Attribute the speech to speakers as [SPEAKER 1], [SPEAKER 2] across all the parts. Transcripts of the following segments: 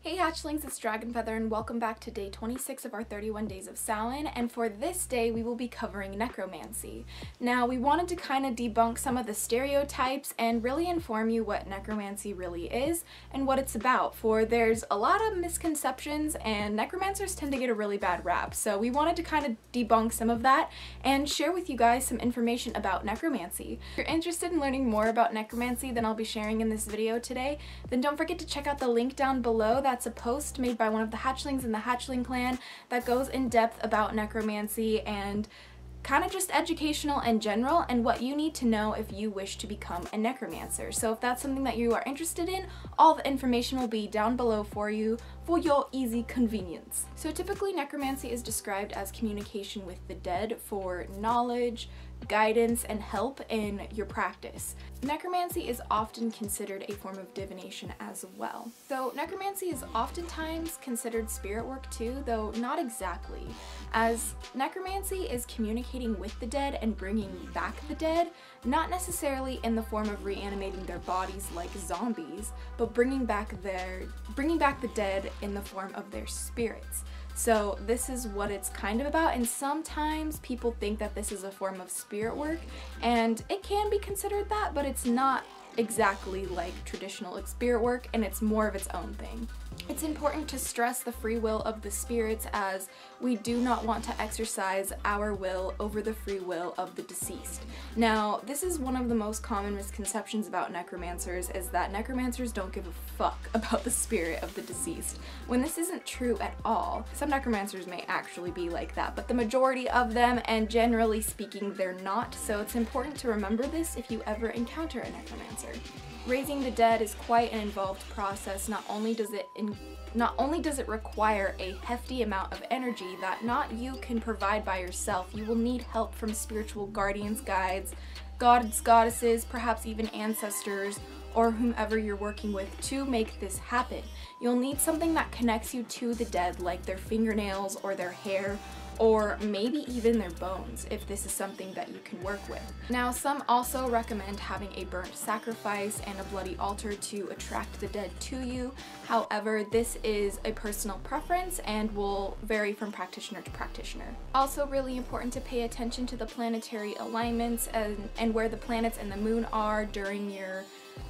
[SPEAKER 1] Hey Hatchlings, it's DragonFeather and welcome back to day 26 of our 31 days of Samhain, and for this day we will be covering Necromancy. Now we wanted to kind of debunk some of the stereotypes and really inform you what Necromancy really is and what it's about, for there's a lot of misconceptions and Necromancers tend to get a really bad rap, so we wanted to kind of debunk some of that and share with you guys some information about Necromancy. If you're interested in learning more about Necromancy than I'll be sharing in this video today, then don't forget to check out the link down below. That's a post made by one of the Hatchlings in the Hatchling clan that goes in depth about Necromancy and kind of just educational in general and what you need to know if you wish to become a Necromancer. So if that's something that you are interested in, all the information will be down below for you for your easy convenience. So typically Necromancy is described as communication with the dead for knowledge, guidance, and help in your practice. Necromancy is often considered a form of divination as well. So Necromancy is oftentimes considered spirit work too, though not exactly, as Necromancy is communicating with the dead and bringing back the dead, not necessarily in the form of reanimating their bodies like zombies, but bringing back the dead in the form of their spirits. So this is what it's kind of about, and sometimes people think that this is a form of spirit work, and it can be considered that, but it's not exactly like traditional spirit work, and it's more of its own thing. It's important to stress the free will of the spirits, as we do not want to exercise our will over the free will of the deceased. Now, this is one of the most common misconceptions about necromancers, is that necromancers don't give a fuck about the spirit of the deceased, when this isn't true at all. Some necromancers may actually be like that, but the majority of them, and generally speaking, they're not, so it's important to remember this if you ever encounter a necromancer. Raising the dead is quite an involved process. Not only does it require a hefty amount of energy that not you can provide by yourself, you will need help from spiritual guardians, guides, gods, goddesses, perhaps even ancestors, or whomever you're working with to make this happen. You'll need something that connects you to the dead, like their fingernails or their hair, or maybe even their bones, if this is something that you can work with. Now, some also recommend having a burnt sacrifice and a bloody altar to attract the dead to you. However, this is a personal preference and will vary from practitioner to practitioner. Also really important to pay attention to the planetary alignments and where the planets and the moon are during your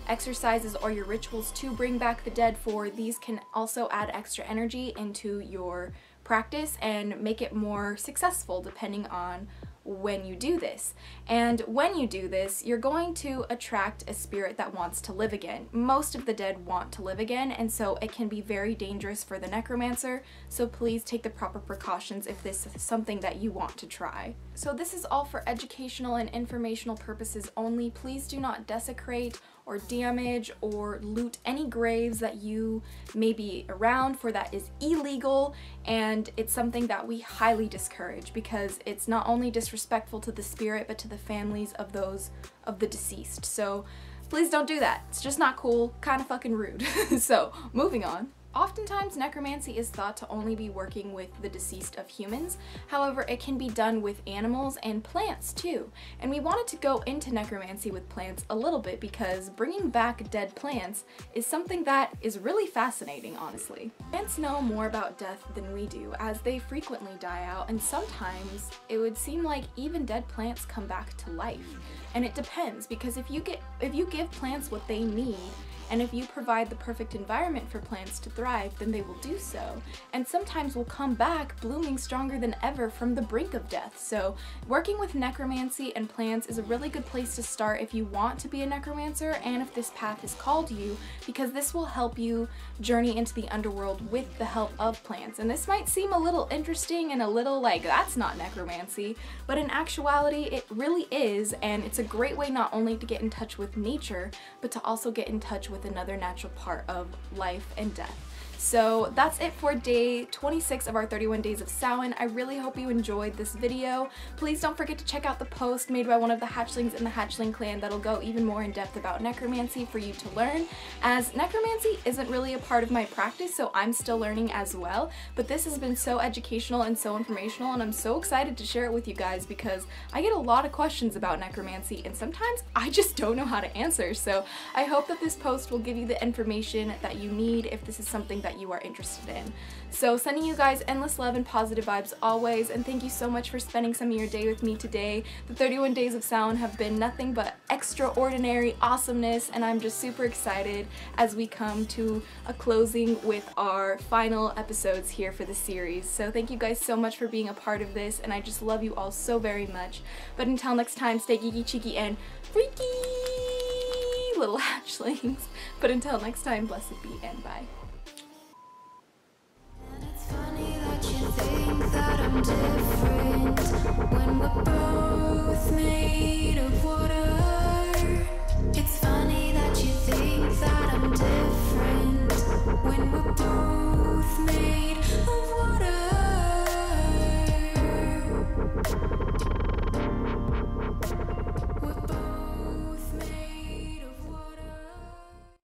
[SPEAKER 1] exercises or your rituals to bring back the dead, for these can also add extra energy into your practice and make it more successful depending on when you do this. And when you do this, you're going to attract a spirit that wants to live again. Most of the dead want to live again, and so it can be very dangerous for the necromancer, so please take the proper precautions if this is something that you want to try. So this is all for educational and informational purposes only. Please do not desecrate or damage or loot any graves that you may be around, for that is illegal, and it's something that we highly discourage because it's not only disrespectful to the spirit but to the families of those of the deceased. So please don't do that. It's just not cool, kind of fucking rude. So moving on. Oftentimes, necromancy is thought to only be working with the deceased of humans. However, it can be done with animals and plants too. And we wanted to go into necromancy with plants a little bit because bringing back dead plants is something that is really fascinating, honestly. Plants know more about death than we do, as they frequently die out, and sometimes it would seem like even dead plants come back to life. And it depends, because if you give plants what they need, and if you provide the perfect environment for plants to thrive, then they will do so, and sometimes will come back blooming stronger than ever from the brink of death. So working with necromancy and plants is a really good place to start if you want to be a necromancer and if this path has called you, because this will help you journey into the underworld with the help of plants. And this might seem a little interesting and a little like, that's not necromancy, but in actuality it really is, and it's a great way not only to get in touch with nature, but to also get in touch with another natural part of life and death. So that's it for day 26 of our 31 days of Samhain. I really hope you enjoyed this video. Please don't forget to check out the post made by one of the Hatchlings in the Hatchling clan that'll go even more in depth about necromancy for you to learn, as necromancy isn't really a part of my practice, so I'm still learning as well, but this has been so educational and so informational, and I'm so excited to share it with you guys because I get a lot of questions about necromancy and sometimes I just don't know how to answer. So I hope that this post will give you the information that you need if this is something that that you are interested in. So sending you guys endless love and positive vibes always, and thank you so much for spending some of your day with me today. The 31 days of Samhain have been nothing but extraordinary awesomeness, and I'm just super excited as we come to a closing with our final episodes here for the series. So thank you guys so much for being a part of this, and I just love you all so very much. But until next time, stay geeky, cheeky, and freaky, little hatchlings. But until next time, blessed be and bye.
[SPEAKER 2] And it's funny that you think that I'm different.